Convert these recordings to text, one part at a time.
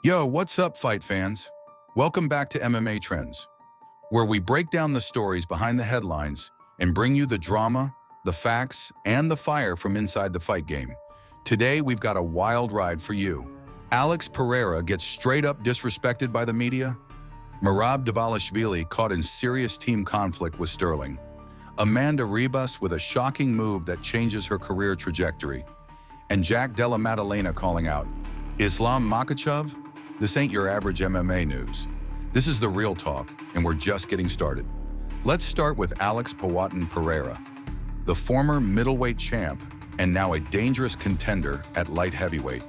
Yo, what's up, fight fans? Welcome back to MMA Trends, where we break down the stories behind the headlines and bring you the drama, the facts, and the fire from inside the fight game. Today, we've got a wild ride for you. Alex Pereira gets straight up disrespected by the media. Merab Dvalishvili caught in serious team conflict with Sterling. Amanda Ribas with a shocking move that changes her career trajectory. And Jack Della Maddalena calling out, Islam Makhachev? This ain't your average MMA news. This is the real talk, and we're just getting started. Let's start with Alex Pereira, the former middleweight champ and now a dangerous contender at light heavyweight.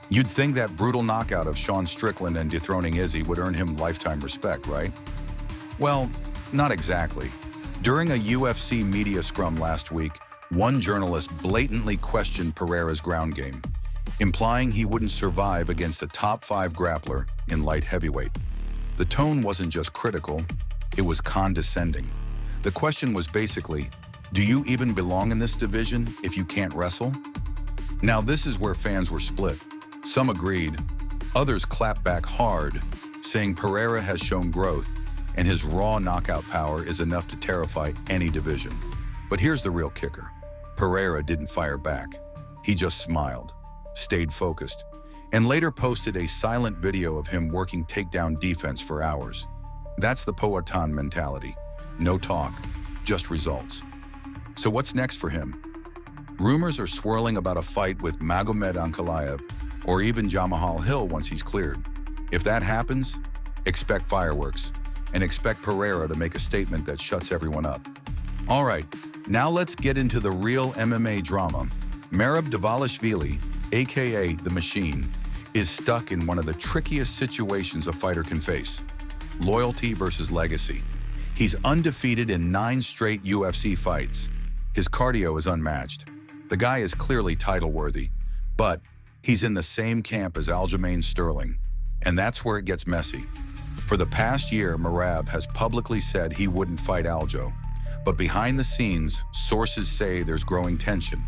You'd think that brutal knockout of Sean Strickland and dethroning Izzy would earn him lifetime respect, right? Well, not exactly. During a UFC media scrum last week, one journalist blatantly questioned Pereira's ground game, implying he wouldn't survive against a top-5 grappler in light heavyweight. The tone wasn't just critical, it was condescending. The question was basically, do you even belong in this division if you can't wrestle? Now this is where fans were split. Some agreed, others clapped back hard, saying Pereira has shown growth and his raw knockout power is enough to terrify any division. But here's the real kicker. Pereira didn't fire back. He just smiled, stayed focused, and later posted a silent video of him working takedown defense for hours. That's the Powhatan mentality. No talk, just results. So what's next for him? Rumors are swirling about a fight with Magomed Ankalaev or even Jamahal Hill once he's cleared. If that happens, expect fireworks and expect Pereira to make a statement that shuts everyone up. All right, now let's get into the real MMA drama. Merab Dvalishvili, aka The Machine, is stuck in one of the trickiest situations a fighter can face. Loyalty versus legacy. He's undefeated in 9 straight UFC fights. His cardio is unmatched. The guy is clearly title-worthy, but he's in the same camp as Aljamain Sterling, and that's where it gets messy. For the past year, Merab has publicly said he wouldn't fight Aljo, but behind the scenes, sources say there's growing tension,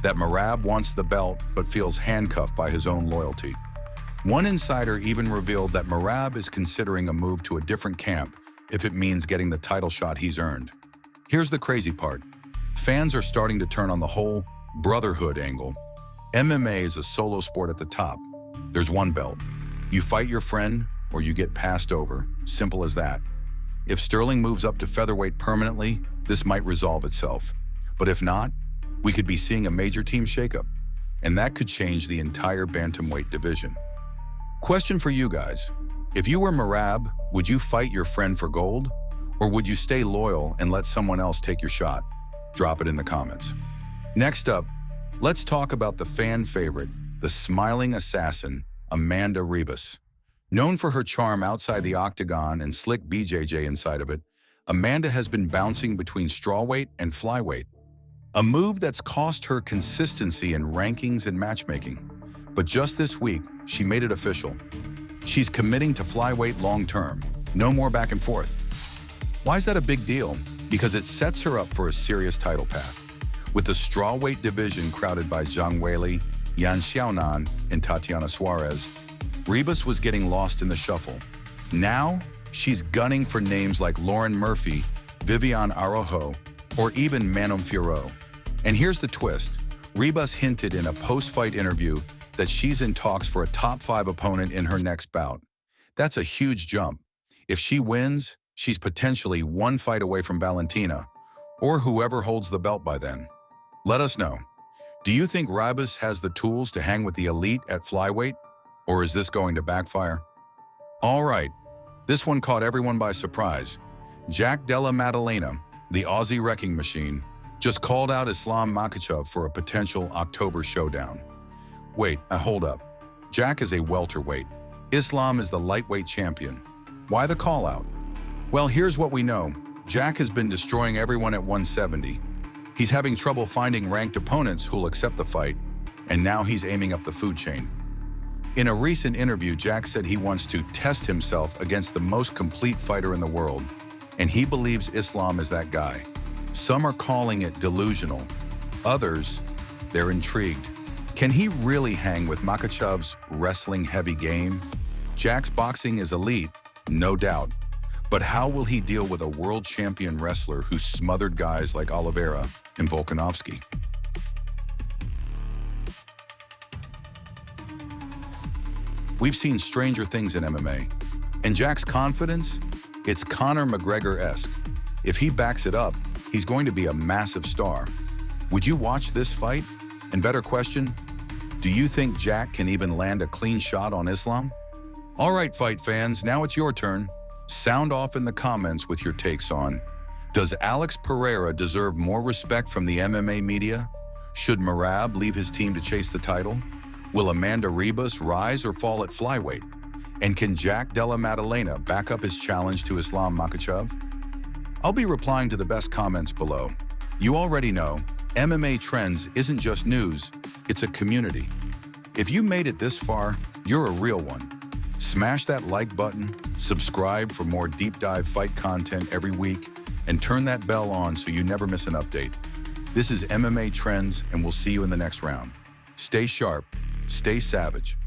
that Merab wants the belt but feels handcuffed by his own loyalty. One insider even revealed that Merab is considering a move to a different camp if it means getting the title shot he's earned. Here's the crazy part. Fans are starting to turn on the whole brotherhood angle. MMA is a solo sport at the top. There's one belt. You fight your friend or you get passed over. Simple as that. If Sterling moves up to featherweight permanently, this might resolve itself. But if not, we could be seeing a major team shakeup, and that could change the entire bantamweight division. Question for you guys. If you were Merab, would you fight your friend for gold? Or would you stay loyal and let someone else take your shot? Drop it in the comments. Next up, let's talk about the fan favorite, the smiling assassin, Amanda Ribas. Known for her charm outside the octagon and slick BJJ inside of it, Amanda has been bouncing between strawweight and flyweight. A move that's cost her consistency in rankings and matchmaking. But just this week, she made it official. She's committing to flyweight long-term. No more back and forth. Why is that a big deal? Because it sets her up for a serious title path. With the strawweight division crowded by Zhang Weili, Yan Xiaonan, and Tatiana Suarez, Ribas was getting lost in the shuffle. Now, she's gunning for names like Lauren Murphy, Viviane Araujo, or even Manon Fiorot. And here's the twist. Ribas hinted in a post-fight interview that she's in talks for a top-5 opponent in her next bout. That's a huge jump. If she wins, she's potentially one fight away from Valentina, or whoever holds the belt by then. Let us know. Do you think Ribas has the tools to hang with the elite at flyweight? Or is this going to backfire? All right, this one caught everyone by surprise. Jack Della Maddalena, the Aussie wrecking machine, just called out Islam Makhachev for a potential October showdown. Wait, hold up. Jack is a welterweight. Islam is the lightweight champion. Why the call out? Well, here's what we know. Jack has been destroying everyone at 170. He's having trouble finding ranked opponents who'll accept the fight, and now he's aiming up the food chain. In a recent interview, Jack said he wants to test himself against the most complete fighter in the world, and he believes Islam is that guy. Some are calling it delusional. Others, they're intrigued. Can he really hang with Makachev's wrestling-heavy game? Jack's boxing is elite, no doubt. But how will he deal with a world champion wrestler who smothered guys like Oliveira and Volkanovski? We've seen stranger things in MMA. And Jack's confidence? It's Conor McGregor-esque. If he backs it up, he's going to be a massive star. Would you watch this fight? And better question, do you think Jack can even land a clean shot on Islam? All right, fight fans, now it's your turn. Sound off in the comments with your takes on, does Alex Pereira deserve more respect from the MMA media? Should Merab leave his team to chase the title? Will Amanda Ribas rise or fall at flyweight? And can Jack Della Maddalena back up his challenge to Islam Makhachev? I'll be replying to the best comments below. You already know, MMA Trends isn't just news, it's a community. If you made it this far, you're a real one. Smash that like button, subscribe for more deep dive fight content every week, and turn that bell on so you never miss an update. This is MMA Trends, and we'll see you in the next round. Stay sharp, stay savage.